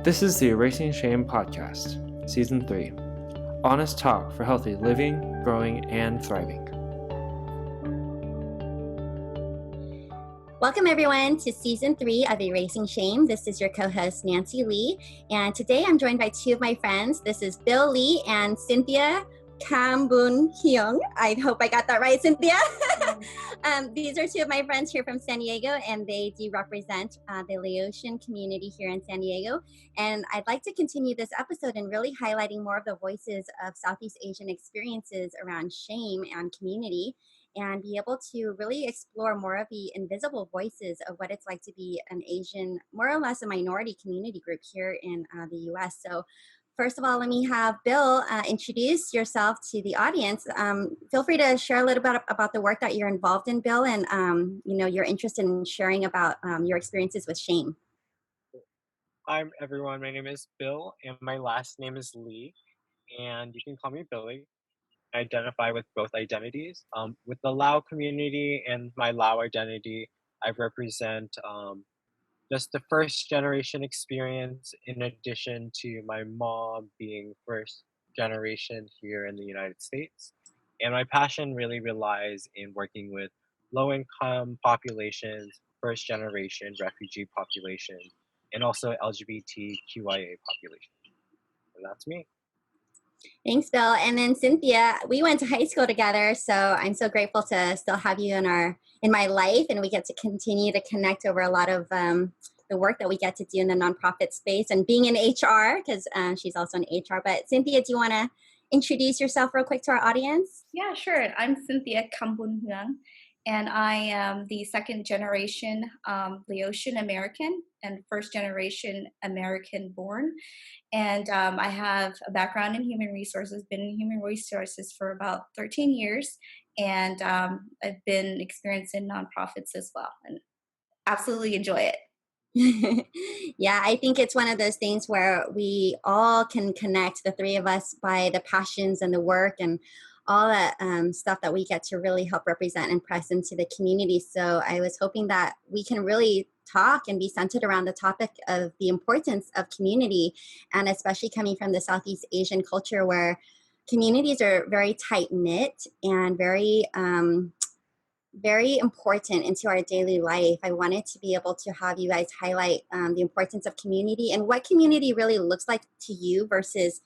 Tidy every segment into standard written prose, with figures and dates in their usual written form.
This is the Erasing Shame podcast, Season 3. Honest talk for healthy living, growing, and thriving. Welcome everyone to Season 3 of Erasing Shame. This is your co-host Nancy Lee, and today I'm joined by two of my friends. This is Bill Lee and Cynthia Khambounheuang. I hope I got that right, Cynthia. These are two of my friends here from San Diego, and they do represent the Laotian community here in San Diego. And I'd like to continue this episode and really highlighting more of the voices of Southeast Asian experiences around shame and community, and be able to really explore more of the invisible voices of what it's like to be an Asian, more or less a minority community group here in the U.S. So first of all, let me have Bill introduce yourself to the audience. Feel free to share a little bit about the work that you're involved in, Bill, and you're interested in sharing about your experiences with shame. Hi everyone, my name is Bill and my last name is Lee, and you can call me Billy. I identify with both identities. With the Lao community and my Lao identity, I represent just the first generation experience in addition to my mom being first generation here in the United States. And my passion really relies in working with low income populations, first generation refugee population, and also LGBTQIA population. And that's me. Thanks, Bill. And then Cynthia, we went to high school together, so I'm so grateful to still have you in my life, and we get to continue to connect over a lot of the work that we get to do in the nonprofit space and being in HR, because she's also in HR. But Cynthia, do you want to introduce yourself real quick to our audience? Yeah, sure. I'm Cynthia Khambounheuang, and I am the second generation Laotian American and first generation American born. And I have a background in human resources, been in human resources for about 13 years, and I've been experiencing nonprofits as well, and absolutely enjoy it. Yeah, I think it's one of those things where we all can connect, the three of us, by the passions and the work and all that stuff that we get to really help represent and press into the community. So I was hoping that we can really talk and be centered around the topic of the importance of community, and especially coming from the Southeast Asian culture where communities are very tight-knit and very important into our daily life. I wanted to be able to have you guys highlight the importance of community and what community really looks like to you versus,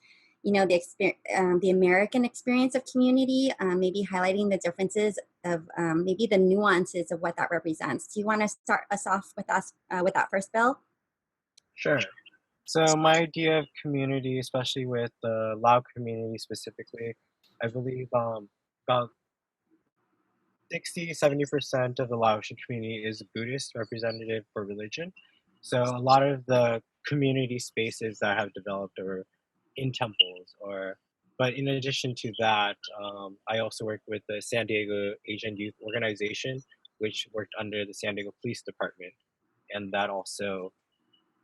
the American experience of community. Maybe highlighting the differences of maybe the nuances of what that represents. Do you want to start us off with that first, Bill? Sure. So my idea of community, especially with the Lao community specifically, I believe about 60-70% of the Laotian community is Buddhist representative for religion. So a lot of the community spaces that have developed are in temples, but in addition to that, I also work with the San Diego Asian Youth Organization, which worked under the San Diego Police Department, and that also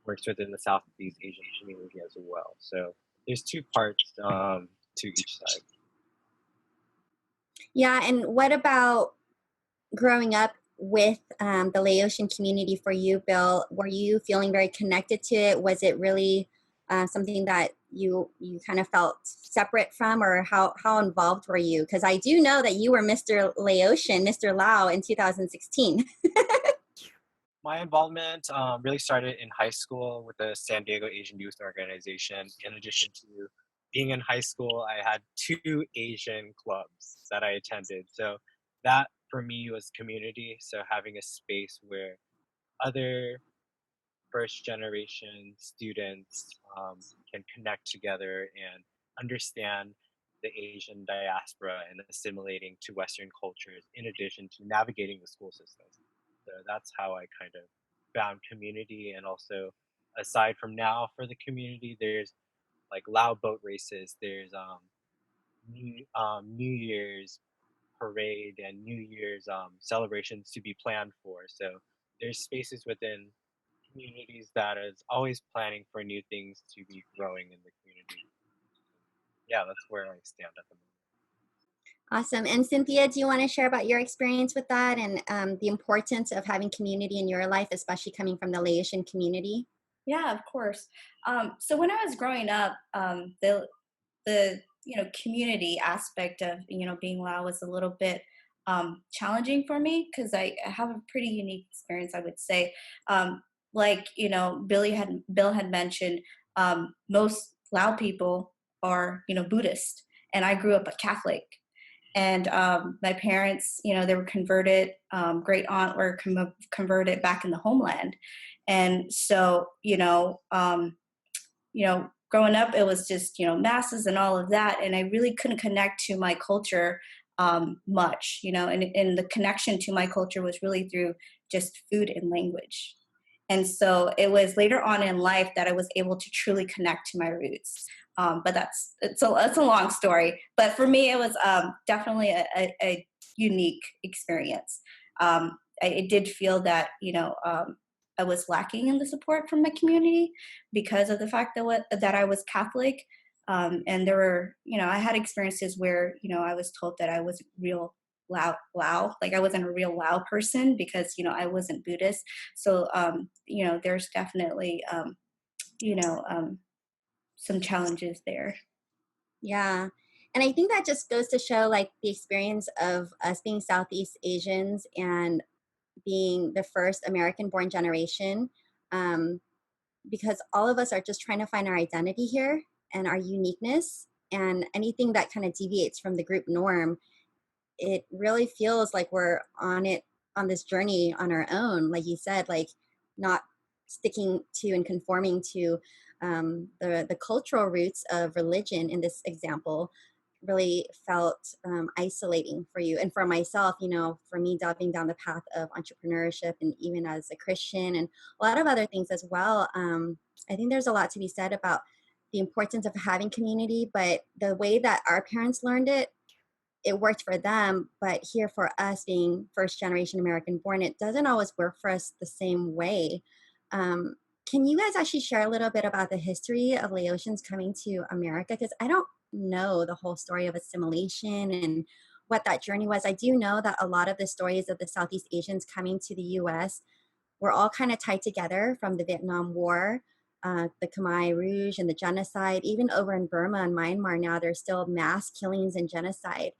works within the Southeast Asian community as well. So there's two parts to each side. Yeah, and what about growing up with the Laotian community for you, Bill? Were you feeling very connected to it? Was it really something that you kind of felt separate from, or how involved were you? Because I do know that you were Mr. Laotian, Mr. Lao in 2016. My involvement really started in high school with the San Diego Asian Youth Organization. In addition to being in high school, I had 2 Asian clubs that I attended. So that for me was community. So having a space where other first generation students can connect together and understand the Asian diaspora and assimilating to Western cultures in addition to navigating the school system. So that's how I kind of found community. And also, aside from now, for the community, there's like Lao boat races, there's New Year's parade and New Year's celebrations to be planned for. So there's spaces within communities that is always planning for new things to be growing in the community. Yeah, that's where I stand at the moment. Awesome. And Cynthia, do you want to share about your experience with that and the importance of having community in your life, especially coming from the Laotian community? Yeah, of course. So when I was growing up, the community aspect of being Lao was a little bit challenging for me because I have a pretty unique experience, I would say. Like Bill had mentioned, most Lao people are Buddhist, and I grew up a Catholic. And my parents, they were converted. Great aunt were converted back in the homeland, and so growing up, it was just, masses and all of that. And I really couldn't connect to my culture much, and the connection to my culture was really through just food and language. And so it was later on in life that I was able to truly connect to my roots. But it's a long story. But for me, it was definitely a unique experience. I did feel that, I was lacking in the support from my community because of the fact that I was Catholic. And there were, I had experiences where, I was told that I wasn't real Lao, like I wasn't a real Lao person because, I wasn't Buddhist. So, there's definitely, you know, um, some challenges there. Yeah. And I think that just goes to show like the experience of us being Southeast Asians and being the first American born generation. Um, because all of us are just trying to find our identity here and our uniqueness, and anything that kind of deviates from the group norm, it really feels like we're on this journey on our own, like you said, like not sticking to and conforming to the cultural roots of religion in this example really felt isolating for you and for myself. For me, diving down the path of entrepreneurship and even as a Christian and a lot of other things as well, I think there's a lot to be said about the importance of having community, but the way that our parents learned it worked for them, but here for us being first generation American born, it doesn't always work for us the same way. Um, can you guys actually share a little bit about the history of Laotians coming to America? Because I don't know the whole story of assimilation and what that journey was. I do know that a lot of the stories of the Southeast Asians coming to the US were all kind of tied together from the Vietnam War, the Khmer Rouge, and the genocide. Even over in Burma and Myanmar now, there's still mass killings and genocide.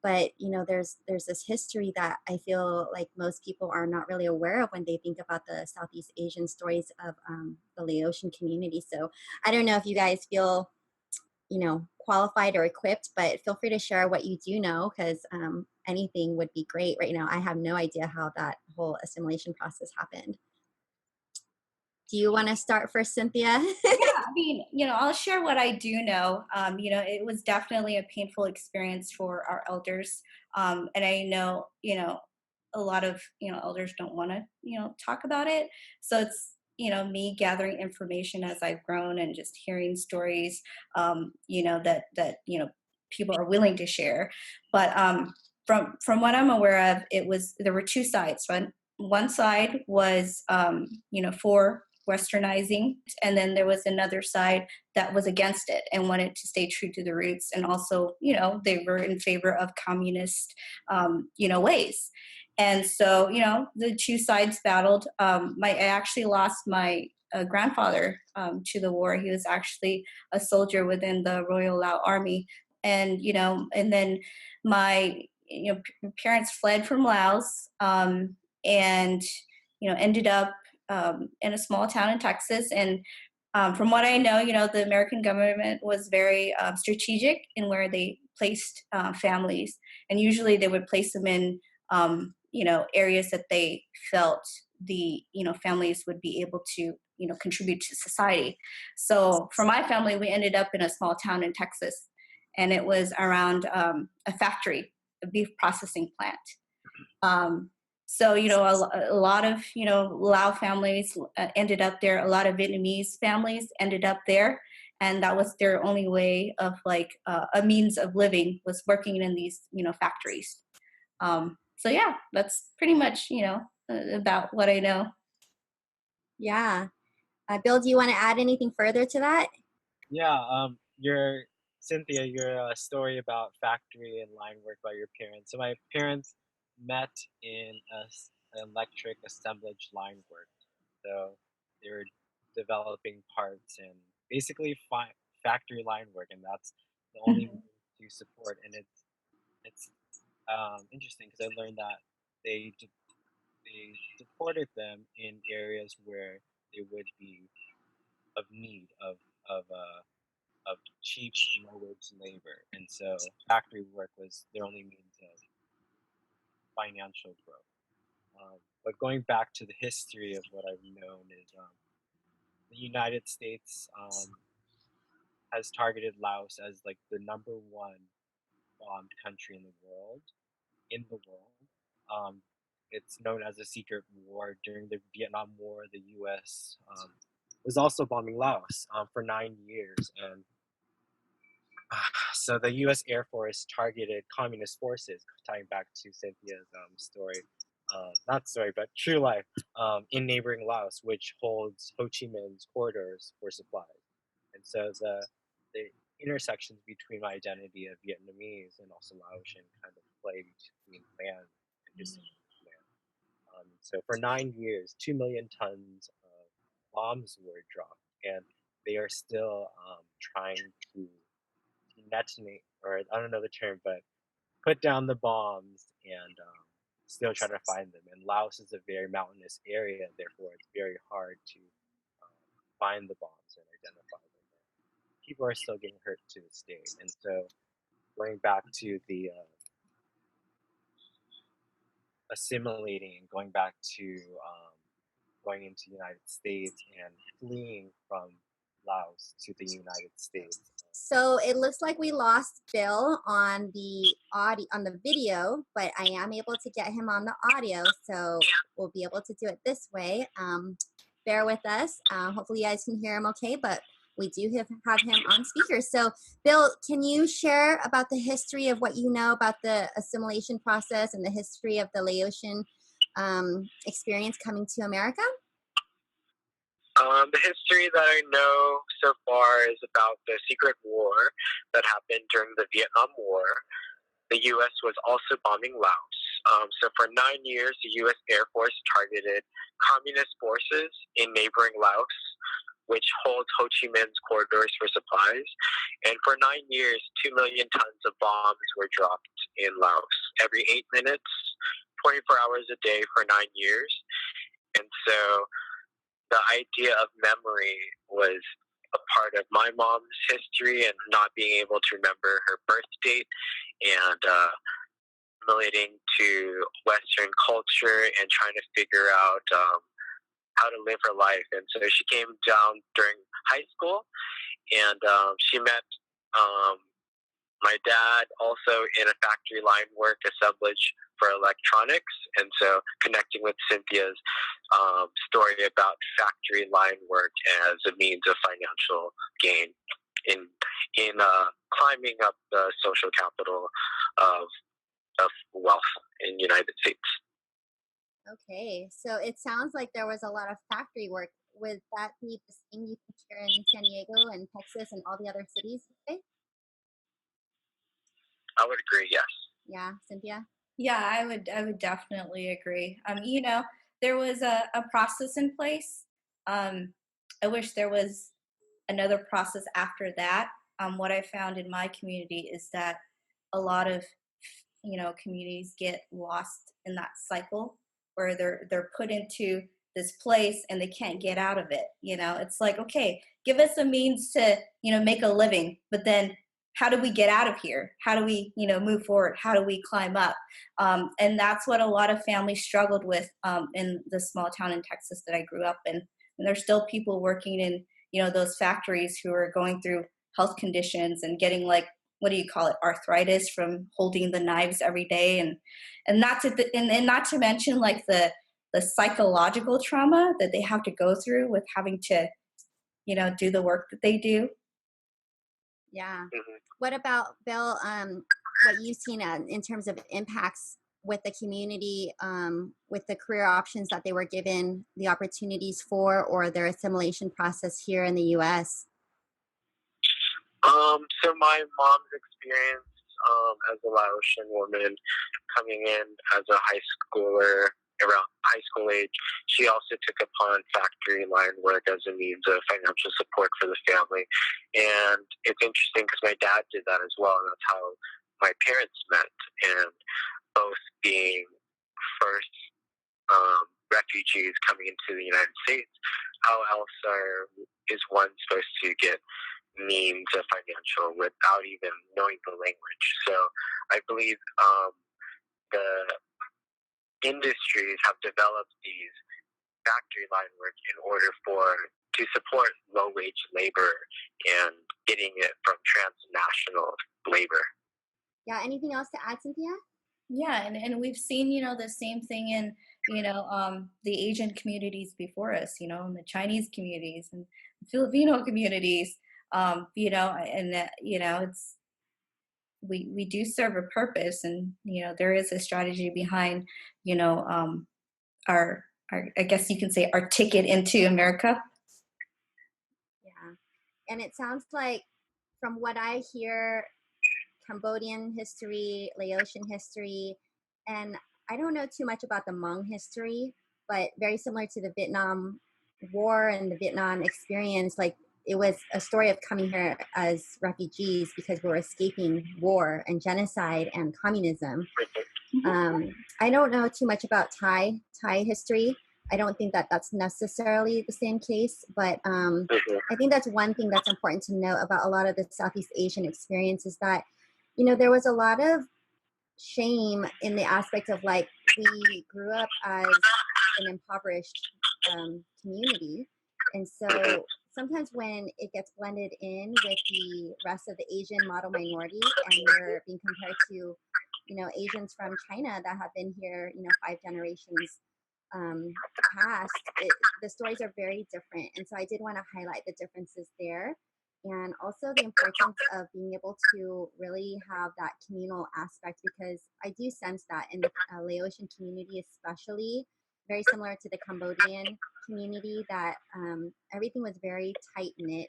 But there's this history that I feel like most people are not really aware of when they think about the Southeast Asian stories of the Laotian community. So I don't know if you guys feel qualified or equipped, but feel free to share what you do know, because anything would be great right now. I have no idea how that whole assimilation process happened. Do you want to start first, Cynthia? Yeah, I mean, I'll share what I do know. It was definitely a painful experience for our elders. And I know, a lot of, elders don't want to, talk about it. So it's, me gathering information as I've grown and just hearing stories, that people are willing to share. But from what I'm aware of, there were two sides. One side was, for westernizing, and then there was another side that was against it and wanted to stay true to the roots, and also they were in favor of communist ways. And so the two sides battled. I actually lost my grandfather to the war. He was actually a soldier within the Royal Lao Army, and then my parents fled from Laos, and ended up in a small town in Texas. And from what I know, the American government was very strategic in where they placed families, and usually they would place them in areas that they felt the families would be able to contribute to society. So for my family, we ended up in a small town in Texas, and it was around a factory, a beef processing plant. So, a lot of, Lao families ended up there. A lot of Vietnamese families ended up there. And that was their only way of a means of living, was working in these, factories. So yeah, that's pretty much, about what I know. Yeah. Bill, do you want to add anything further to that? Yeah, your Cynthia, your story about factory and line work by your parents. So my parents met in electric assemblage line work. So they were developing parts and basically factory line work, and that's the only Mhm. means to support. And it's interesting because I learned that they they deported them in areas where they would be of need of cheap low wage labor, and so factory work was their only means of financial growth. But going back to the history of what I've known is the United States has targeted Laos as like the number one bombed country in the world. In the world, um, it's known as a secret war. During the Vietnam War, the U.S. Was also bombing Laos for 9 years, and so the U.S. Air Force targeted communist forces, tying back to Cynthia's story, not story, but true life, in neighboring Laos, which holds Ho Chi Minh's corridors for supplies. And so the intersections between my identity of Vietnamese and also Laotian kind of play between land and distribution land. So for 9 years, 2 million tons of bombs were dropped, and they are still trying to detonate, or I don't know the term, but put down the bombs and still trying to find them. And Laos is a very mountainous area, therefore it's very hard to find the bombs and identify them. People are still getting hurt to this day. And so going back to the assimilating and going back to going into the United States and fleeing from Laos to the United States. So it looks like we lost Bill on the audio, on the video, but I am able to get him on the audio, so we'll be able to do it this way. Bear with us. Hopefully you guys can hear him okay, but we do have him on speaker. So Bill, can you share about the history of what you know about the assimilation process and the history of the Laotian experience coming to America? The history that I know so far is about the secret war that happened during the Vietnam War. The U.S. was also bombing Laos. So for 9 years, the U.S. Air Force targeted communist forces in neighboring Laos, which holds Ho Chi Minh's corridors for supplies. And for 9 years, 2 million tons of bombs were dropped in Laos every 8 minutes, 24 hours a day for 9 years. And so the idea of memory was a part of my mom's history, and not being able to remember her birth date and assimilating to Western culture and trying to figure out how to live her life. And so she came down during high school, and she met my dad also in a factory line work assemblage for electronics. And so connecting with Cynthia's story about factory line work as a means of financial gain in climbing up the social capital of wealth in the United States. Okay, so it sounds like there was a lot of factory work. Would that be the same you think here in San Diego and Texas and all the other cities? I would agree, yes. Yeah, Cynthia? Yeah, I would definitely agree. There was a process in place. I wish there was another process after that. What I found in my community is that a lot of communities get lost in that cycle where they're put into this place and they can't get out of it. It's like, okay, give us a means to make a living, but then how do we get out of here? How do we move forward? How do we climb up? And that's what a lot of families struggled with in the small town in Texas that I grew up in. And there's still people working in those factories who are going through health conditions and getting, like, what do you call it, arthritis from holding the knives every day, and not to mention like the psychological trauma that they have to go through with having to do the work that they do. Yeah. Mm-hmm. What about Bill? What you've seen in terms of impacts with the community, with the career options that they were given, the opportunities for, or their assimilation process here in the U.S.? So my mom's experience as a Laotian woman coming in as a high schooler around high school age, she also took upon factory line work as a means of financial support for the family. And it's interesting because my dad did that as well, and that's how my parents met. And both being first refugees coming into the United States, how else is one supposed to get means of financial without even knowing the language? So I believe the industries have developed these factory line work in order to support low wage labor and getting it from transnational labor. Yeah, anything else to add, Cynthia? Yeah, and we've seen, the same thing in, the Asian communities before us, in the Chinese communities and Filipino communities, and that, it's, we do serve a purpose, and, there is a strategy behind, our, I guess you can say, our ticket into America. Yeah. And it sounds like, from what I hear, Cambodian history, Laotian history, and I don't know too much about the Hmong history, but very similar to the Vietnam War and the Vietnam experience, like it was a story of coming here as refugees because we were escaping war and genocide and communism. I don't know too much about Thai history. I don't think that that's necessarily the same case, but I think that's one thing that's important to know about a lot of the Southeast Asian experience is that, there was a lot of shame in the aspect of like, we grew up as an impoverished community. And so sometimes when it gets blended in with the rest of the Asian model minority and you're being compared to, Asians from China that have been here, 5 generations past, the stories are very different. And so I did want to highlight the differences there. And also the importance of being able to really have that communal aspect, because I do sense that in the Laotian community, especially, very similar to the Cambodian community, that everything was very tight-knit.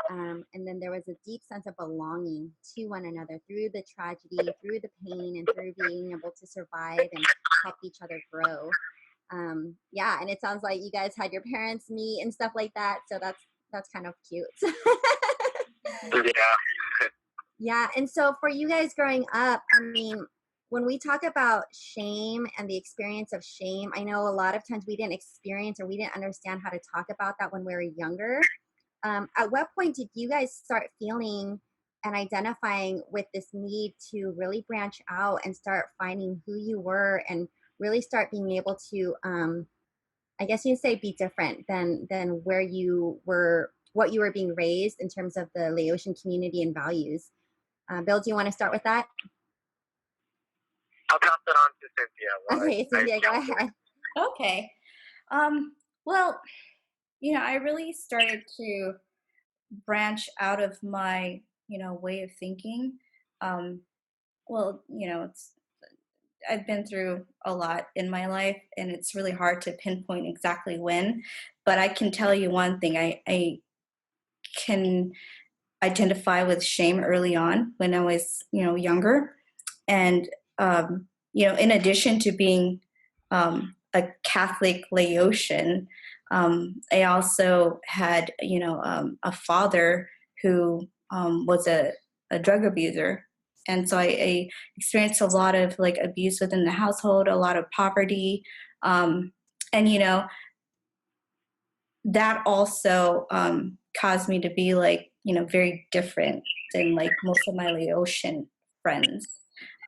And then there was a deep sense of belonging to one another through the tragedy, through the pain, and through being able to survive and help each other grow. Yeah, and it sounds like you guys had your parents meet and stuff like that, so that's kind of cute. Yeah. Yeah, and so for you guys growing up, I mean, when we talk about shame and the experience of shame, I know a lot of times we didn't experience or we didn't understand how to talk about that when we were younger. At what point did you guys start feeling and identifying with this need to really branch out and start finding who you were and really start being able to, I guess you can say, be different than where you were, what you were being raised in terms of the Laotian community and values? Bill, do you want to start with that? I'll pass it on to Cynthia. Okay, Cynthia, go ahead. Okay. Well, I really started to branch out of my, way of thinking. Well, I've been through a lot in my life, and it's really hard to pinpoint exactly when, but I can tell you one thing. I can identify with shame early on when I was, younger. And, in addition to being a Catholic Laotian, I also had, a father who was a drug abuser. And so I experienced a lot of like abuse within the household, a lot of poverty. And, that also caused me to be like, very different than like most of my Laotian friends.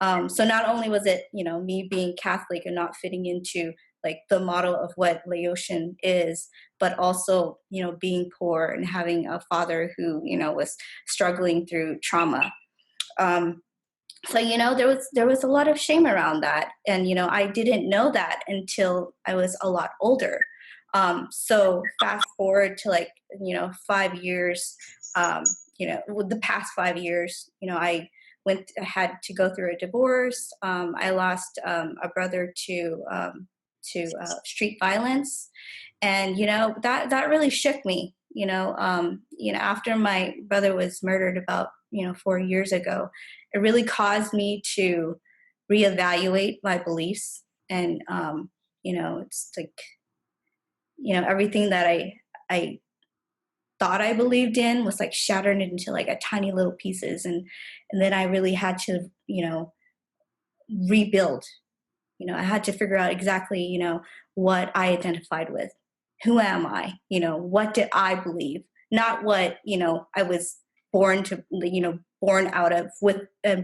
So not only was it, me being Catholic and not fitting into like the model of what Laotian is, but also, being poor and having a father who, was struggling through trauma. So, there was a lot of shame around that. And, I didn't know that until I was a lot older. So fast forward to like, 5 years, the past 5 years, I had to go through a divorce. I lost a brother to street violence. And, that really shook me, after my brother was murdered about, 4 years ago. It really caused me to reevaluate my beliefs and, it's like, everything that I thought I believed in was like shattered into like a tiny little pieces. And then I really had to, rebuild. I had to figure out exactly, what I identified with. Who am I? What did I believe? Not what, I was born to, born out of,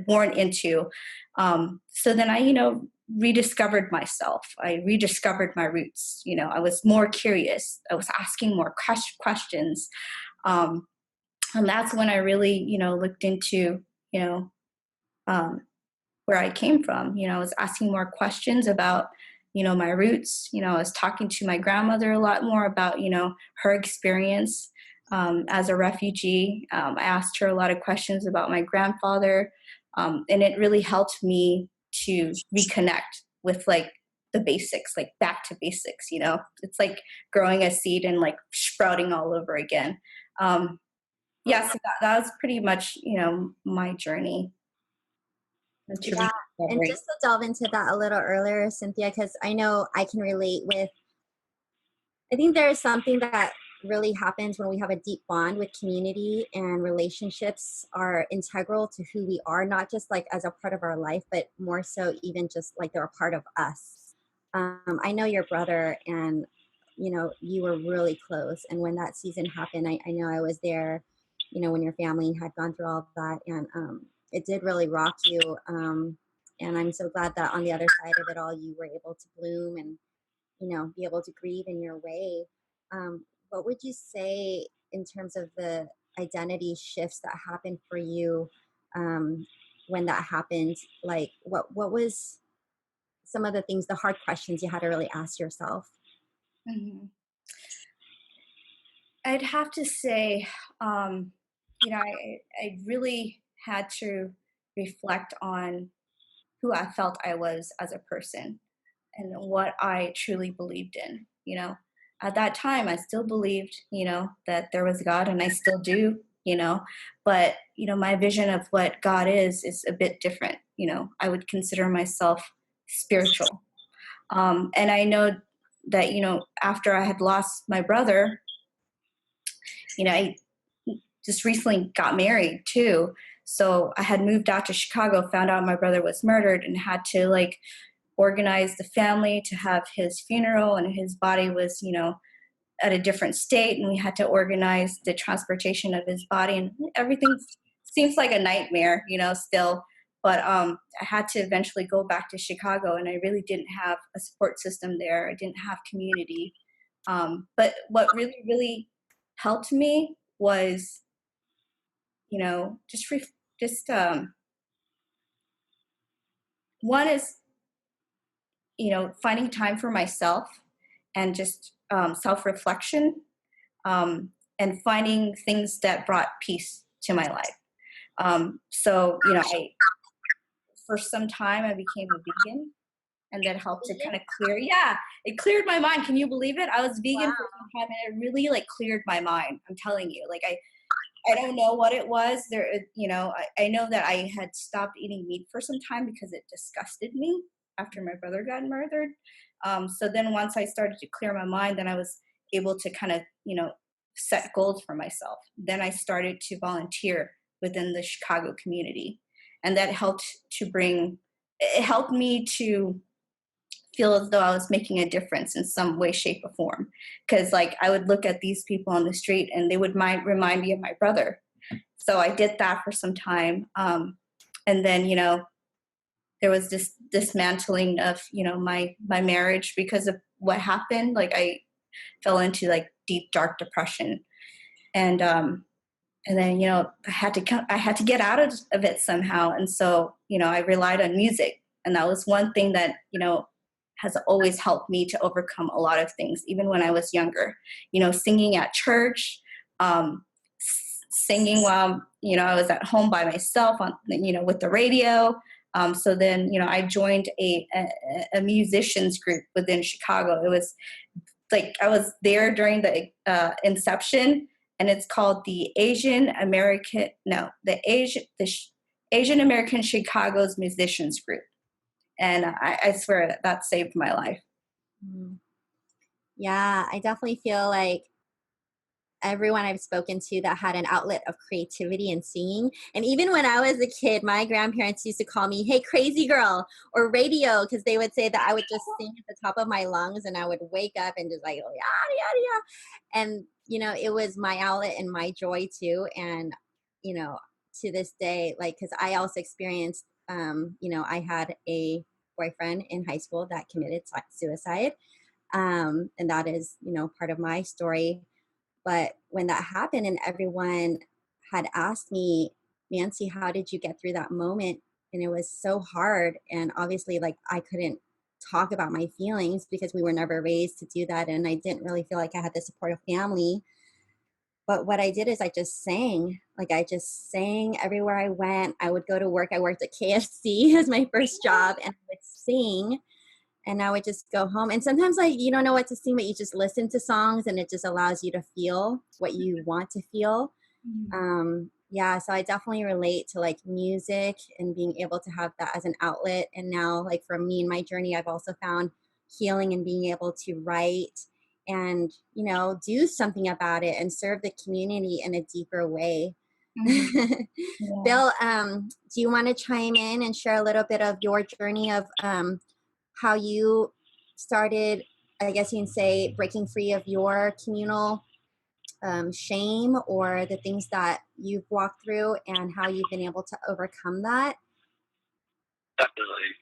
born into. So then I, rediscovered myself. I rediscovered my roots. I was more curious. I was asking more questions. And that's when I really, looked into, where I came from. I was asking more questions about, my roots. I was talking to my grandmother a lot more about, her experience as a refugee. I asked her a lot of questions about my grandfather, and it really helped me to reconnect with like the basics, like back to basics. It's like growing a seed and like sprouting all over again. So that was pretty much, my journey. Yeah, and just to delve into that a little earlier, Cynthia, because I know I can relate with, I think there is something that really happens when we have a deep bond with community, and relationships are integral to who we are, not just like as a part of our life, but more so even just like they're a part of us. I know your brother, and you were really close, and when that season happened, I know I was there, when your family had gone through all that, and it did really rock you. And I'm so glad that on the other side of it all, you were able to bloom and, be able to grieve in your way. What would you say in terms of the identity shifts that happened for you when that happened? Like, what was some of the things, the hard questions you had to really ask yourself? Mm-hmm. I'd have to say, I really had to reflect on who I felt I was as a person and what I truly believed in. At that time, I still believed, that there was God, and I still do, but, my vision of what God is a bit different. I would consider myself spiritual. And I know that, after I had lost my brother, I just recently got married too. So I had moved out to Chicago, found out my brother was murdered, and had to like organize the family to have his funeral, and his body was, at a different state, and we had to organize the transportation of his body, and everything seems like a nightmare, still. But I had to eventually go back to Chicago, and I really didn't have a support system there. I didn't have community. But what really, really helped me was, one is, finding time for myself, and just self-reflection, and finding things that brought peace to my life. So, for some time I became a vegan, and that helped to kind of it cleared my mind. Can you believe it? I was vegan for some time, and it really like cleared my mind. I'm telling you, like I don't know what it was there. I know that I had stopped eating meat for some time because it disgusted me after my brother got murdered. So then once I started to clear my mind, then I was able to kind of, set goals for myself. Then I started to volunteer within the Chicago community, and that helped me to feel as though I was making a difference in some way, shape, or form. Because like I would look at these people on the street, and they would remind me of my brother. So I did that for some time. And then, there was this dismantling of, my marriage because of what happened. Like I fell into like deep, dark depression. And then, I had to get out of it somehow. And so, I relied on music. And that was one thing that, has always helped me to overcome a lot of things, even when I was younger. Singing at church, singing while, I was at home by myself on, with the radio. So then, I joined a musicians group within Chicago. It was like I was there during the inception, and it's called the Asian American Chicago's Musicians Group. And I swear that saved my life. Mm. Yeah, I definitely feel like everyone I've spoken to that had an outlet of creativity and singing. And even when I was a kid, my grandparents used to call me, "Hey, crazy girl," or radio, because they would say that I would just sing at the top of my lungs and I would wake up and just like, yada, yada, yada. And, it was my outlet and my joy too. And, you know, to this day, like, because I also experienced, I had a boyfriend in high school that committed suicide. And that is, part of my story. But when that happened and everyone had asked me, "Nancy, how did you get through that moment?" And it was so hard. And obviously, like, I couldn't talk about my feelings because we were never raised to do that. And I didn't really feel like I had the support of family. But what I did is I just sang. Like, I just sang everywhere I went. I would go to work. I worked at KFC as my first job, and I would sing, and I would just go home. And sometimes, like, you don't know what to sing, but you just listen to songs and it just allows you to feel what you want to feel. Yeah, so I definitely relate to like music and being able to have that as an outlet. And now, like, for me in my journey, I've also found healing and being able to write and, do something about it and serve the community in a deeper way. Yeah. Bill, do you want to chime in and share a little bit of your journey of how you started, I guess you can say, breaking free of your communal shame or the things that you've walked through and how you've been able to overcome that? Definitely.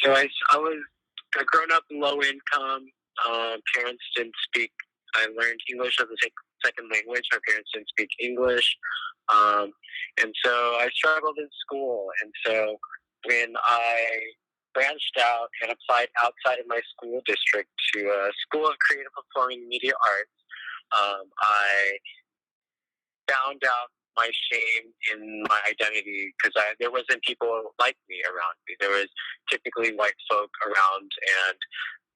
So I was grown up low income. Parents didn't speak. I learned English as a second language. My parents didn't speak English, and so I struggled in school. And so when I branched out and applied outside of my school district to a school of creative performing media arts, I found out my shame in my identity because there wasn't people like me around me. There was typically white folk around, and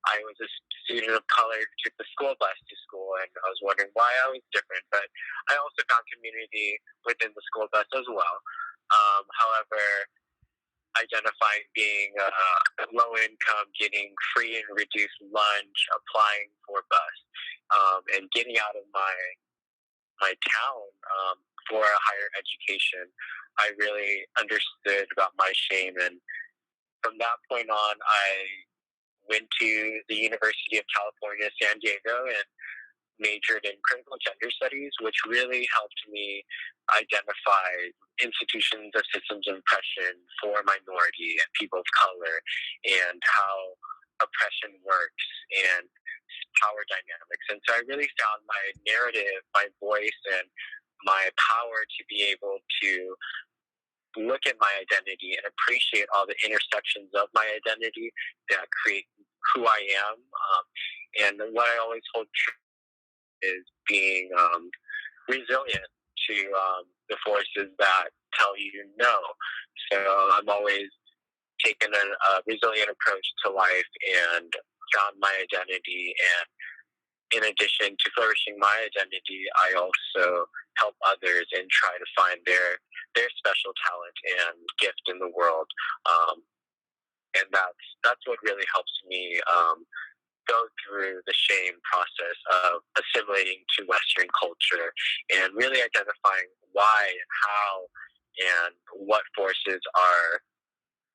I was a student of color who took the school bus to school, and I was wondering why I was different. But I also found community within the school bus as well. However, identifying being low income, getting free and reduced lunch, applying for bus, and getting out of my town for a higher education, I really understood about my shame. And from that point on, I went to the University of California, San Diego, and majored in critical gender studies, which really helped me identify institutions of systems of oppression for minority and people of color and how oppression works and power dynamics. And so I really found my narrative, my voice, and my power to be able to look at my identity and appreciate all the intersections of my identity that create who I am. And what I always hold true is being resilient to the forces that tell you no. So I'm always taken a resilient approach to life and found my identity. And in addition to flourishing my identity, I also help others and try to find their special talent and gift in the world. And that's what really helps me go through the shame process of assimilating to Western culture and really identifying why and how and what forces are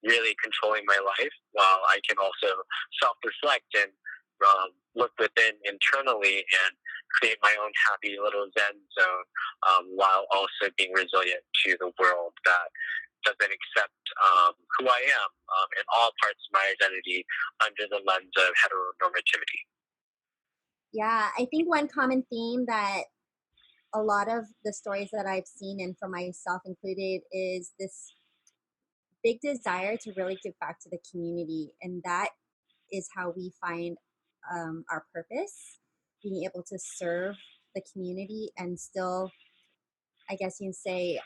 really controlling my life, while I can also self-reflect and look within internally and create my own happy little Zen zone, while also being resilient to the world that doesn't accept who I am in all parts of my identity under the lens of heteronormativity. Yeah, I think one common theme that a lot of the stories that I've seen, and for myself included, is this big desire to really give back to the community. And that is how we find our purpose, being able to serve the community and still, I guess you can say,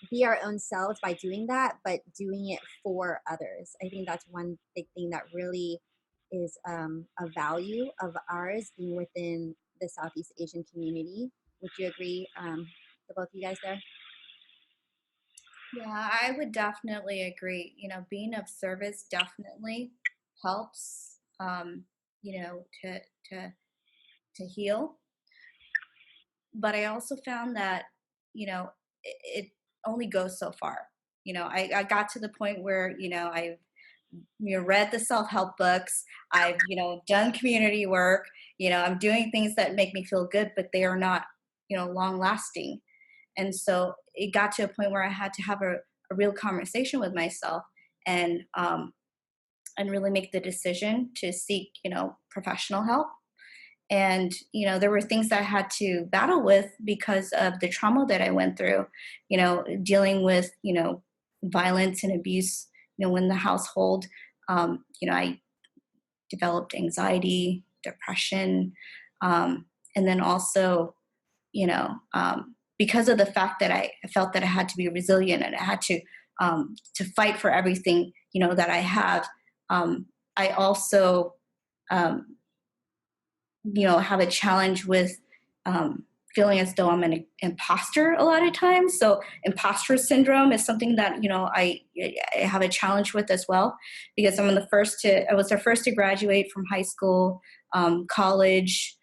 be our own selves by doing that, but doing it for others. I think that's one big thing that really is a value of ours, being within the Southeast Asian community. Would you agree, the both of you guys there? Yeah, I would definitely agree. You know, being of service definitely helps you know, to heal. But I also found that, you know, it only goes so far. You know, I got to the point where, you know, I've read the self-help books, I've, you know, done community work, you know, I'm doing things that make me feel good, but they are not, you know, long lasting. And so it got to a point where I had to have a real conversation with myself, and really make the decision to seek, you know, professional help. And you know, there were things that I had to battle with because of the trauma that I went through, you know, dealing with, you know, violence and abuse, you know, in the household. You know, I developed anxiety, depression, and then also, you know, because of the fact that I felt that I had to be resilient and I had to fight for everything, you know, that I have. I also, um, you know, have a challenge with feeling as though I'm an imposter a lot of times. So imposter syndrome is something that, you know, I have a challenge with as well, because I was the first to graduate from high school, college,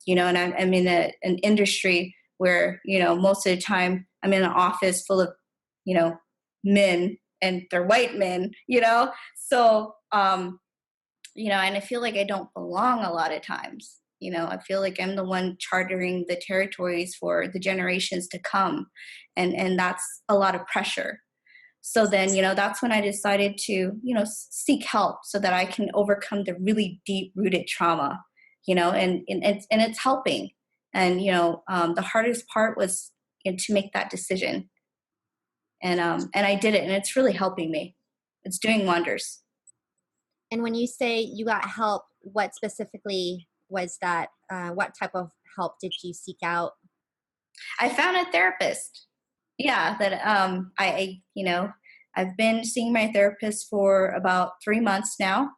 you know, and I'm in an industry where, you know, most of the time I'm in an office full of, you know, men, and they're white men, you know? So, you know, and I feel like I don't belong a lot of times. You know, I feel like I'm the one chartering the territories for the generations to come. And that's a lot of pressure. So then, you know, that's when I decided to, you know, seek help so that I can overcome the really deep rooted trauma, you know, and it's helping. And, you know, the hardest part was, you know, to make that decision. And I did it, and it's really helping me. It's doing wonders. And when you say you got help, what specifically was that? What type of help did you seek out? I found a therapist. Yeah, that you know, I've been seeing my therapist for about 3 months now,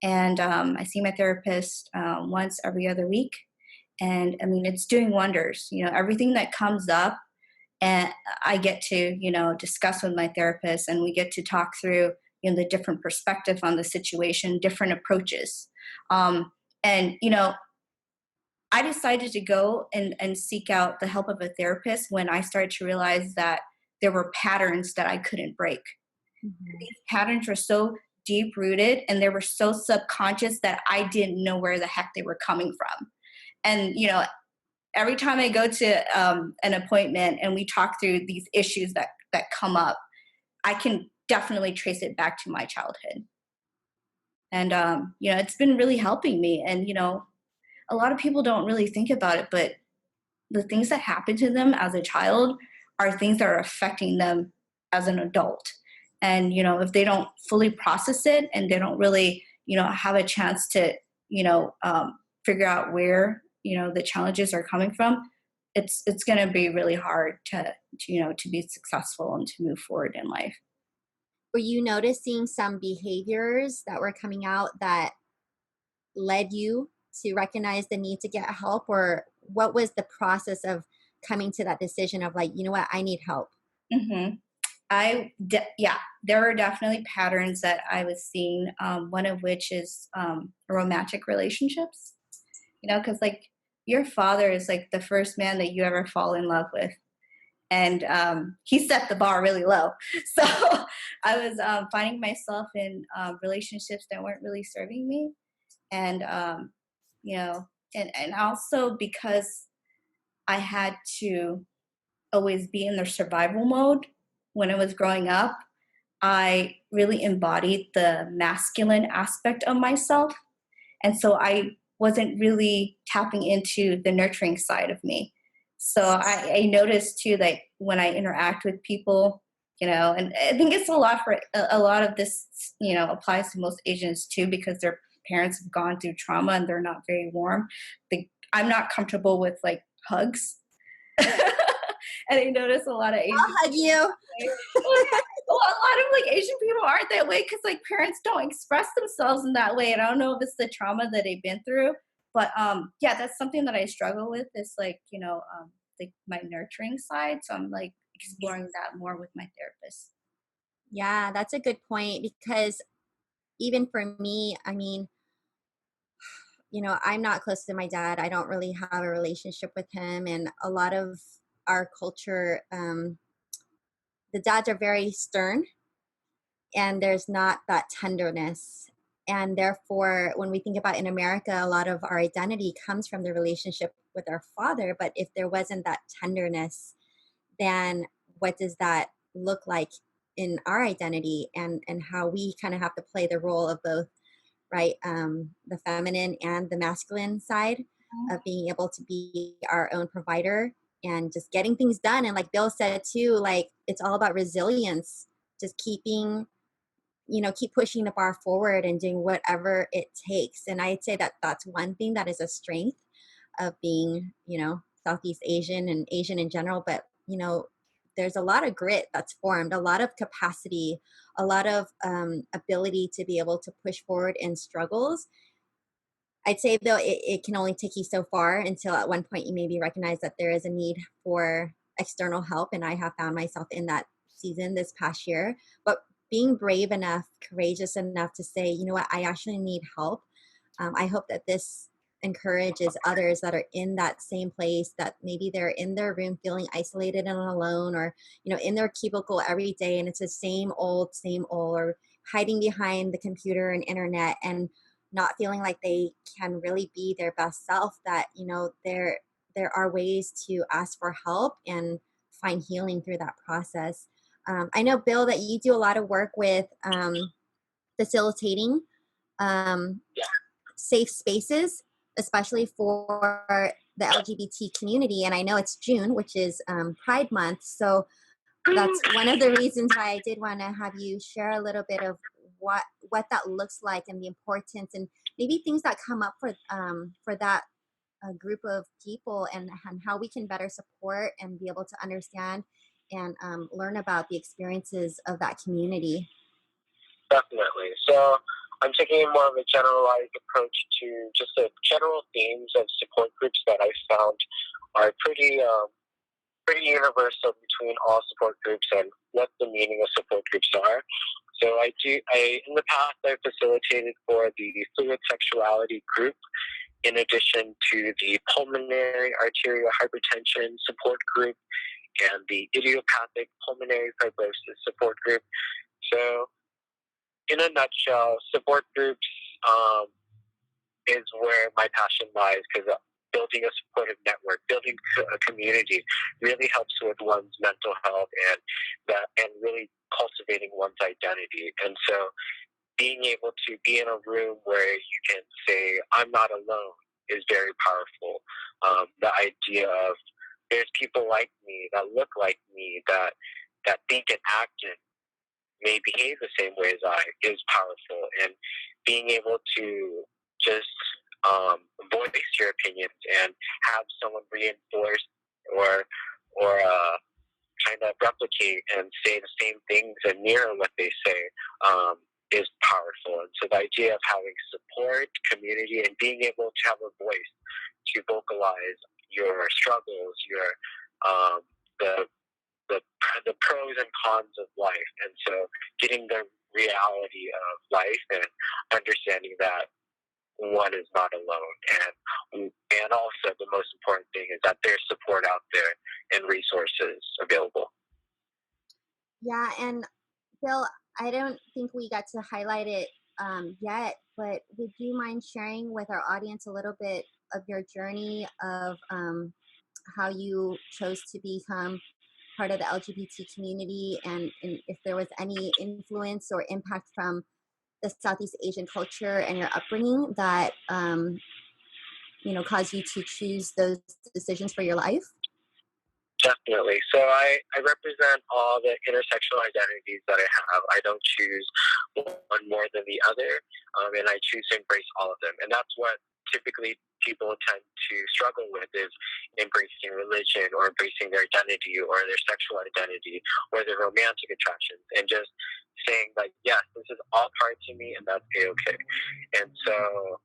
and I see my therapist once every other week, and I mean, it's doing wonders. You know, everything that comes up, and I get to, you know, discuss with my therapist, and we get to talk through, you know, the different perspective on the situation, different approaches, and you know, I decided to go and seek out the help of a therapist when I started to realize that there were patterns that I couldn't break. Mm-hmm. These patterns were so deep rooted and they were so subconscious that I didn't know where the heck they were coming from. And, you know, every time I go to an appointment and we talk through these issues that come up, I can definitely trace it back to my childhood. And, you know, it's been really helping me. And, you know, a lot of people don't really think about it, but the things that happen to them as a child are things that are affecting them as an adult. And, you know, if they don't fully process it and they don't really, you know, have a chance to, you know, figure out where, you know, the challenges are coming from, it's going to be really hard to, you know, to be successful and to move forward in life. Were you noticing some behaviors that were coming out that led you to recognize the need to get help, or what was the process of coming to that decision of like, you know what, I need help? Mm-hmm. Yeah, there were definitely patterns that I was seeing. One of which is romantic relationships. You know, because like your father is like the first man that you ever fall in love with, and he set the bar really low. So I was finding myself in relationships that weren't really serving me, and you know, and also because I had to always be in the survival mode when I was growing up, I really embodied the masculine aspect of myself. And so I wasn't really tapping into the nurturing side of me. So I noticed too, like when I interact with people, you know, and I think it's a lot of this, you know, applies to most Asians too, because their parents have gone through trauma and they're not very warm. I'm not comfortable with like hugs. And I notice a lot of Asian I'll hug you. a lot of like Asian people aren't that way because like parents don't express themselves in that way. And I don't know if it's the trauma that they've been through, but yeah, that's something that I struggle with is like, you know, like my nurturing side. So I'm like exploring that more with my therapist. Yeah, that's a good point, because even for me, I mean, I'm not close to my dad. I don't really have a relationship with him. And a lot of our culture, the dads are very stern and there's not that tenderness. And therefore, when we think about in America, a lot of our identity comes from the relationship with our father. But if there wasn't that tenderness, then what does that look like in our identity, and how we kind of have to play the role of both, right? The feminine and the masculine side of being able to be our own provider and just getting things done. And like Bill said too, like it's all about resilience, just keep pushing the bar forward and doing whatever it takes. And I'd say that that's one thing that is a strength of being, Southeast Asian and Asian in general. But, there's a lot of grit that's formed, a lot of capacity, a lot of ability to be able to push forward in struggles. I'd say, though, it can only take you so far until at one point you maybe recognize that there is a need for external help. And I have found myself in that season this past year. But being brave enough, courageous enough to say, you know what, I actually need help. I hope that this encourages others that are in that same place, that maybe they're in their room feeling isolated and alone, or in their cubicle every day and it's the same old, or hiding behind the computer and internet and not feeling like they can really be their best self, that there are ways to ask for help and find healing through that process. I know, Bill, that you do a lot of work with facilitating safe spaces, especially for the LGBT community. And I know it's June, which is Pride Month. So that's one of the reasons why I did want to have you share a little bit of what that looks like and the importance, and maybe things that come up for that group of people, and how we can better support and be able to understand and learn about the experiences of that community. Definitely. So I'm taking more of a generalized approach to just the general themes of support groups that I found are pretty universal between all support groups and what the meaning of support groups are. So in the past, I facilitated for the fluid sexuality group, in addition to the pulmonary arterial hypertension support group and the idiopathic pulmonary fibrosis support group. So in a nutshell, support groups is where my passion lies, because building a supportive network, building a community really helps with one's mental health and really cultivating one's identity. And so being able to be in a room where you can say, I'm not alone, is very powerful. The idea of there's people like me, that look like me, that think and act and may behave the same way as I, is powerful. And being able to just voice your opinions and have someone reinforce or kind of replicate and say the same things and mirror what they say is powerful. And so the idea of having support, community, and being able to have a voice to vocalize your struggles, your the pros and cons of life, and so getting the reality of life and understanding that one is not alone, and also the most important thing is that there's support out there and resources available. Yeah, and Bill, I don't think we got to highlight it yet, but would you mind sharing with our audience a little bit of your journey of how you chose to become part of the LGBT community, and if there was any influence or impact from the Southeast Asian culture and your upbringing that caused you to choose those decisions for your life? Definitely. So I represent all the intersectional identities that I have. I don't choose one more than the other, and I choose to embrace all of them. And that's what typically people tend to struggle with, is embracing religion or embracing their identity or their sexual identity or their romantic attractions, and just saying like, yes, this is all part to me and that's okay. And so,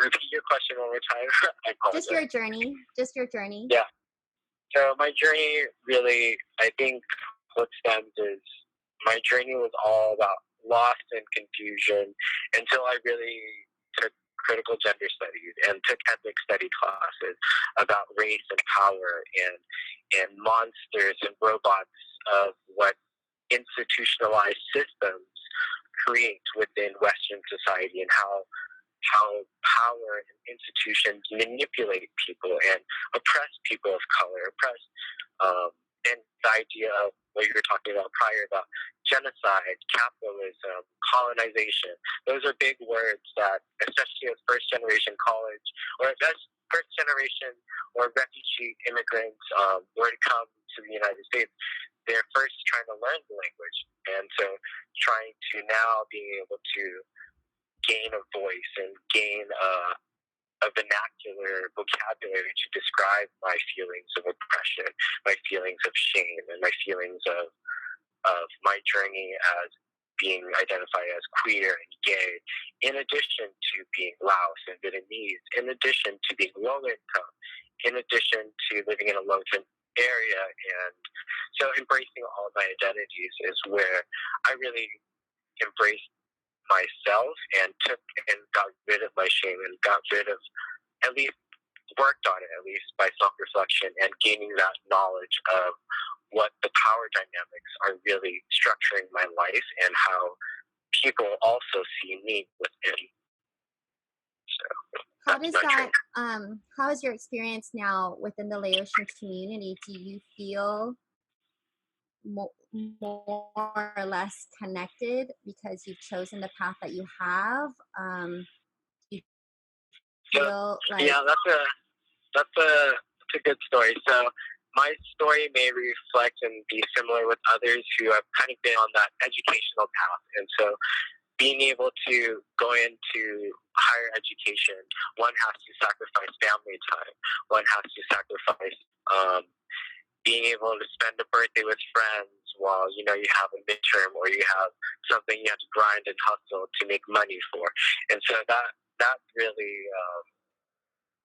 repeat your question one more time. I apologize. Just your journey. Yeah. So my journey really, I think what stems is my journey was all about loss and confusion until I really took critical gender studies and took ethnic study classes about race and power and monsters and robots of what institutionalized systems create within Western society, and how power and institutions manipulate people and oppress people of color, and the idea of what you were talking about prior, about genocide, capitalism, colonization. Those are big words that, especially as first-generation college, or as first-generation or refugee immigrants were to come to the United States, they're first trying to learn the language. And so trying to now being able to gain a voice and gain a vernacular vocabulary to describe my feelings of oppression, my feelings of shame, and my feelings of my journey as being identified as queer and gay, in addition to being Laos and Vietnamese, in addition to being low income, in addition to living in a low-income area. And so embracing all of my identities is where I really embraced myself and got rid of my shame and got rid of, at least worked on it, at least by self-reflection and gaining that knowledge of what the power dynamics are really structuring my life and how people also see me within. So how does that how is your experience now within the Laotian community? Do you feel more or less connected because you've chosen the path that you have? You feel like yeah, that's a good story. So my story may reflect and be similar with others who have kind of been on that educational path. And so being able to go into higher education, one has to sacrifice family time. One has to sacrifice being able to spend a birthday with friends while, you have a midterm or you have something you have to grind and hustle to make money for. And so that really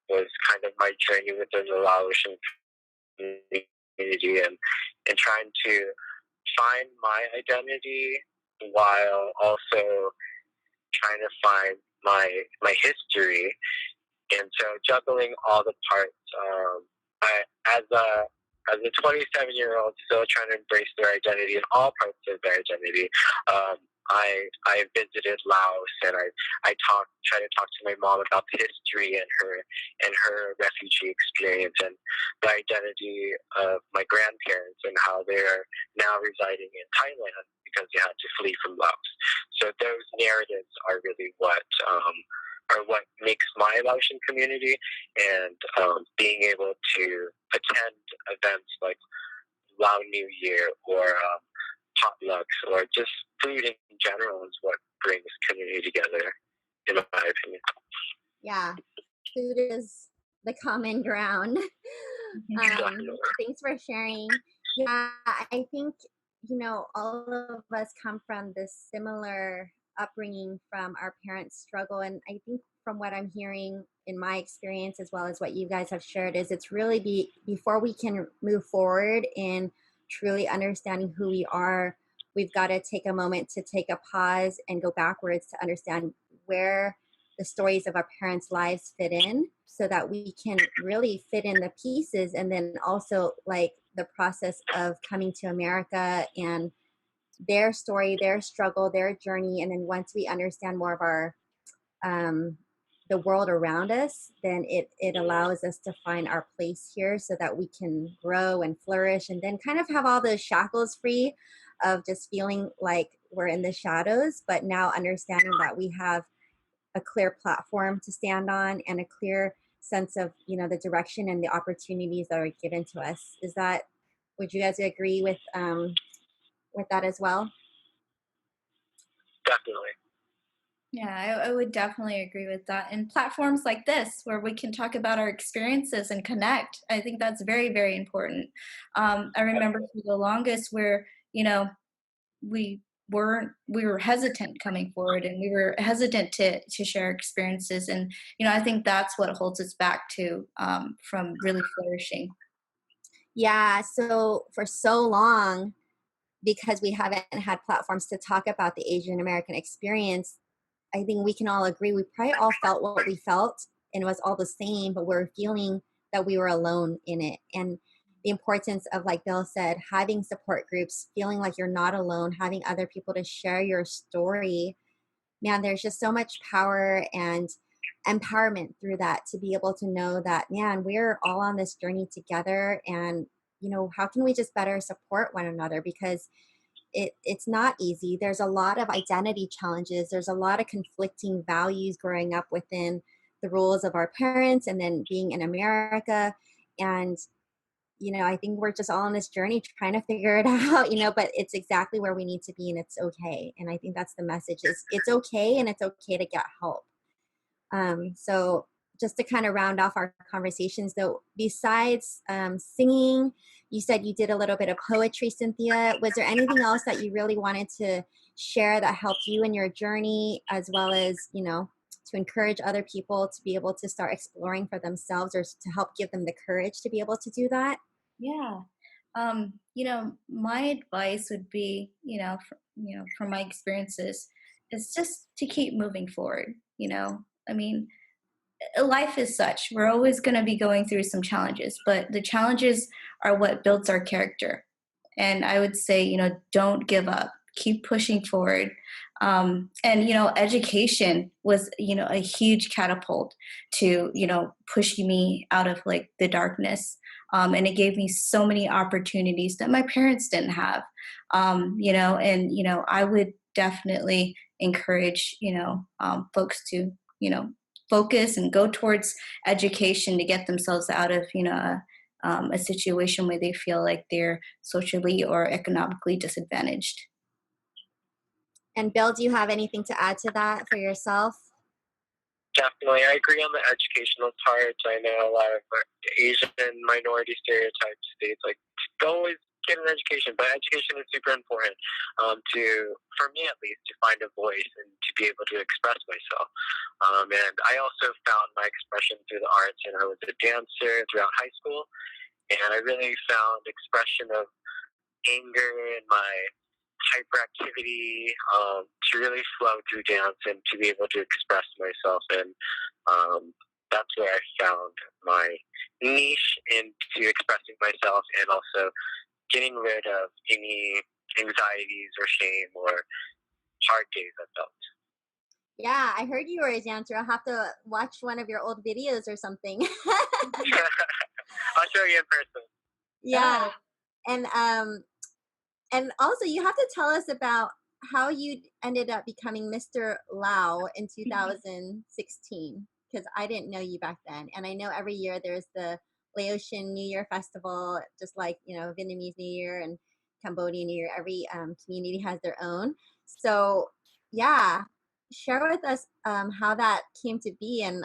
was kind of my journey within the Laotian community and trying to find my identity while also trying to find my history. And so juggling all the parts, as a 27-year-old still trying to embrace their identity in all parts of their identity, I visited Laos and I try to talk to my mom about the history and her refugee experience and the identity of my grandparents and how they're now residing in Thailand because they had to flee from Laos. So those narratives are really what makes my Laotian community, and being able to attend events like Lao New Year or potlucks or just food in general is what brings community together, in my opinion. Yeah, food is the common ground. Thanks for sharing. Yeah, I think, all of us come from this similar upbringing from our parents' struggle. And I think from what I'm hearing in my experience, as well as what you guys have shared, is it's really before we can move forward in truly understanding who we are, we've got to take a moment to take a pause and go backwards to understand where the stories of our parents' lives fit in, so that we can really fit in the pieces. And then also like the process of coming to America and their story, their struggle, their journey. And then once we understand more of our the world around us, then it allows us to find our place here so that we can grow and flourish, and then kind of have all the shackles free of just feeling like we're in the shadows, but now understanding that we have a clear platform to stand on and a clear sense of, the direction and the opportunities that are given to us. Would you guys agree with that as well? Definitely. Yeah, I would definitely agree with that. And platforms like this, where we can talk about our experiences and connect, I think that's very, very important. I remember for the longest where, we were hesitant coming forward, and we were hesitant to share experiences. And, I think that's what holds us back from really flourishing. Yeah. So for so long, because we haven't had platforms to talk about the Asian American experience, I think we can all agree, we probably all felt what we felt, and it was all the same, but we're feeling that we were alone in it. And the importance of, like Bill said, having support groups, feeling like you're not alone, having other people to share your story. Man, there's just so much power and empowerment through that, to be able to know that, man, we're all on this journey together. And, how can we just better support one another? Because it's not easy. There's a lot of identity challenges. There's a lot of conflicting values growing up within the rules of our parents, and then being in America. And, I think we're just all on this journey trying to figure it out, but it's exactly where we need to be, and it's okay. And I think that's the message, is it's okay, and it's okay to get help. So just to kind of round off our conversations, though, besides singing, you said you did a little bit of poetry, Cynthia. Was there anything else that you really wanted to share that helped you in your journey, as well as, to encourage other people to be able to start exploring for themselves, or to help give them the courage to be able to do that? Yeah. My advice would be, from my experiences, is just to keep moving forward. I mean, life is such, we're always going to be going through some challenges, but the challenges are what builds our character. And I would say, don't give up, keep pushing forward. And, education was, a huge catapult to, pushing me out of like the darkness. And it gave me so many opportunities that my parents didn't have. I would definitely encourage, folks to, focus and go towards education to get themselves out of, a situation where they feel like they're socially or economically disadvantaged. And Bill, do you have anything to add to that for yourself? Definitely, I agree on the educational part. I know a lot of Asian minority stereotypes states like, don't always get an education, but education is super important for me at least, to find a voice and to be able to express myself. And I also found my expression through the arts, and I was a dancer throughout high school, and I really found expression of anger and my hyperactivity to really flow through dance and to be able to express myself. And that's where I found my niche into expressing myself, and also getting rid of any anxieties or shame or hard days I felt. Yeah, I heard you were a dancer. I'll have to watch one of your old videos or something. I'll show you in person. Yeah. And also, you have to tell us about how you ended up becoming Mr. Lao in 2016, because I didn't know you back then. And I know every year there's the Laotian New Year Festival, just like, Vietnamese New Year and Cambodian New Year. Every community has their own. So, yeah, share with us how that came to be, and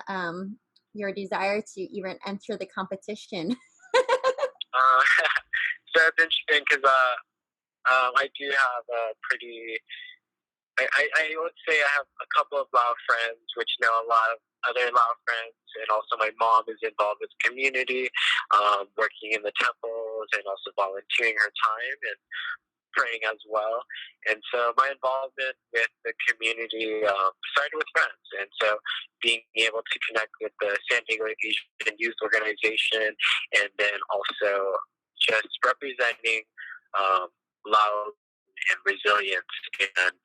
your desire to even enter the competition. So it's interesting because I do have a pretty, I would say I have a couple of Lao friends, which know a lot of other Lao friends, and also my mom is involved with the community, working in the temples and also volunteering her time and praying as well. And so my involvement with the community started with friends, and so being able to connect with the San Diego Asian Youth Organization, and then also just representing Lao and resilience, and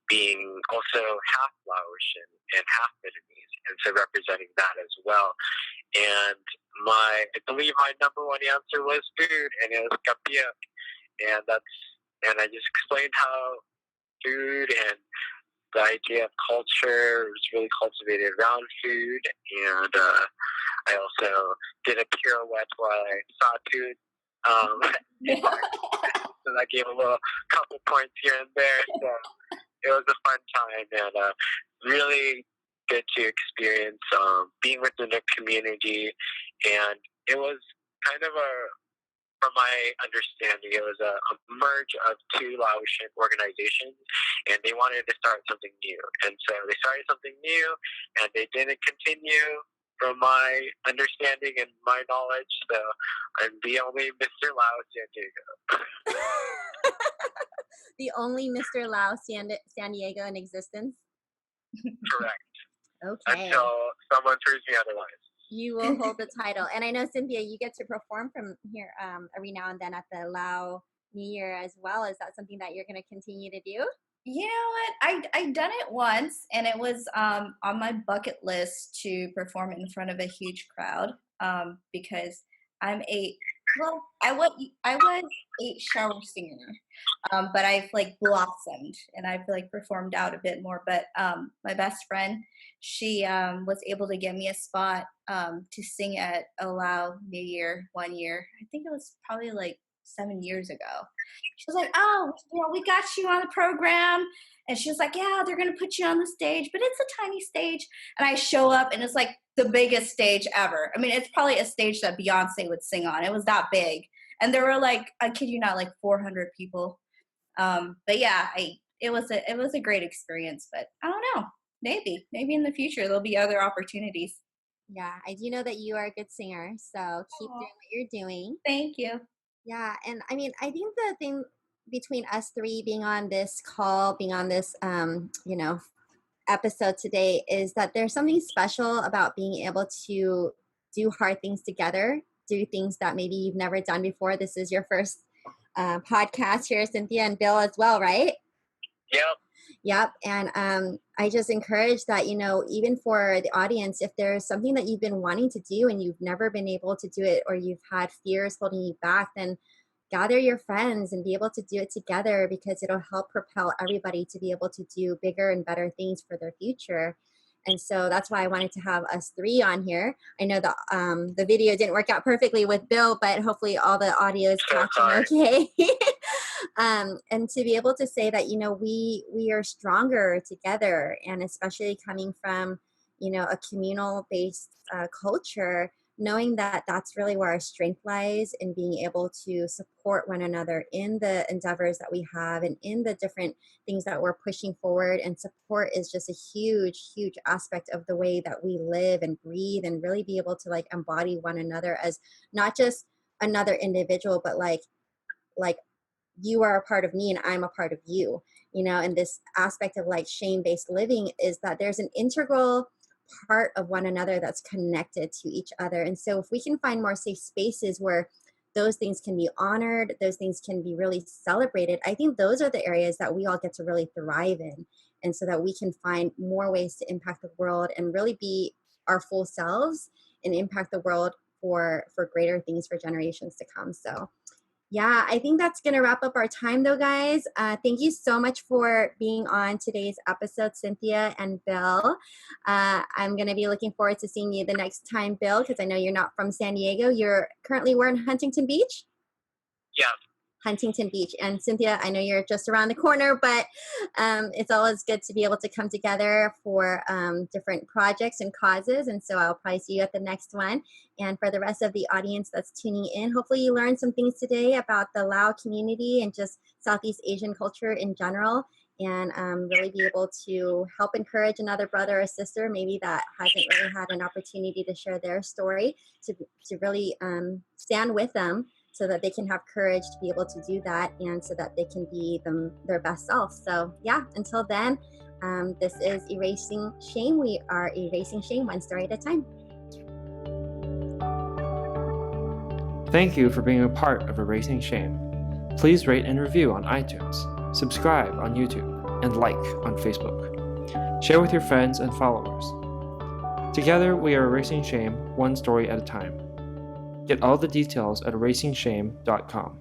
being also half Laotian and half Vietnamese, and so representing that as well. And I believe my number one answer was food, and it was kapia, and I just explained how food and the idea of culture was really cultivated around food, and I also did a pirouette while I saw food. So that gave a couple points here and there. So it was a fun time, and really good to experience being within the community. And it was kind of from my understanding, it was a merge of two Laotian organizations, and they wanted to start something new. And so they started something new, and they didn't continue, from my understanding and my knowledge. So I'm the only Mr. Lao San Diego. The only Mr. Lao San Diego in existence? Correct. Okay. Until someone proves me otherwise. You will hold the title. And I know, Cynthia, you get to perform from here every now and then at the Lao New Year as well. Is that something that you're going to continue to do? You know what? I done it once, and it was on my bucket list to perform in front of a huge crowd because I was a shower singer, but I've like blossomed and I've like performed out a bit more. But my best friend, she was able to get me a spot to sing at a Lao New Year one year. I think it was probably like 7 years ago. She was like, "Oh, we got you on the program," and she was like, "Yeah, they're gonna put you on the stage, but it's a tiny stage." And I show up, and it's like the biggest stage ever. I mean, it's probably a stage that Beyonce would sing on. It was that big, and there were like, I kid you not, like 400 people. But yeah, it was a great experience. But I don't know, maybe in the future there'll be other opportunities. Yeah, I do know that you are a good singer, so keep doing what you're doing. Thank you. Yeah, and I mean, I think the thing between us three being on this call, being on this, episode today is that there's something special about being able to do hard things together, do things that maybe you've never done before. This is your first podcast here, Cynthia and Bill as well, right? Yep. Yep. And I just encourage that, even for the audience, if there's something that you've been wanting to do and you've never been able to do it, or you've had fears holding you back, then gather your friends and be able to do it together, because it'll help propel everybody to be able to do bigger and better things for their future. And so that's why I wanted to have us three on here. I know the video didn't work out perfectly with Bill, but hopefully all the audio is catching okay. And to be able to say that, we are stronger together, and especially coming from, a communal based culture, knowing that that's really where our strength lies, in being able to support one another in the endeavors that we have and in the different things that we're pushing forward. And support is just a huge, huge aspect of the way that we live and breathe, and really be able to like embody one another as not just another individual, but like you are a part of me and I'm a part of you, and this aspect of like shame-based living is that there's an integral part of one another that's connected to each other. And so if we can find more safe spaces where those things can be honored, those things can be really celebrated, I think those are the areas that we all get to really thrive in. And so that we can find more ways to impact the world and really be our full selves and impact the world for greater things for generations to come. So yeah, I think that's going to wrap up our time though, guys. Thank you so much for being on today's episode, Cynthia and Bill. I'm going to be looking forward to seeing you the next time, Bill, because I know you're not from San Diego. You're currently where, in Huntington Beach? Yeah. Huntington Beach. And Cynthia, I know you're just around the corner, but it's always good to be able to come together for different projects and causes. And so I'll probably see you at the next one. And for the rest of the audience that's tuning in, hopefully you learned some things today about the Lao community and just Southeast Asian culture in general, and really be able to help encourage another brother or sister maybe that hasn't really had an opportunity to share their story, to really stand with them, so that they can have courage to be able to do that, and so that they can be their best self. So yeah, until then, this is Erasing Shame. We are erasing shame one story at a time. Thank you for being a part of Erasing Shame. Please rate and review on iTunes, subscribe on YouTube, and like on Facebook. Share with your friends and followers. Together, we are erasing shame one story at a time. Get all the details at erasingshame.com.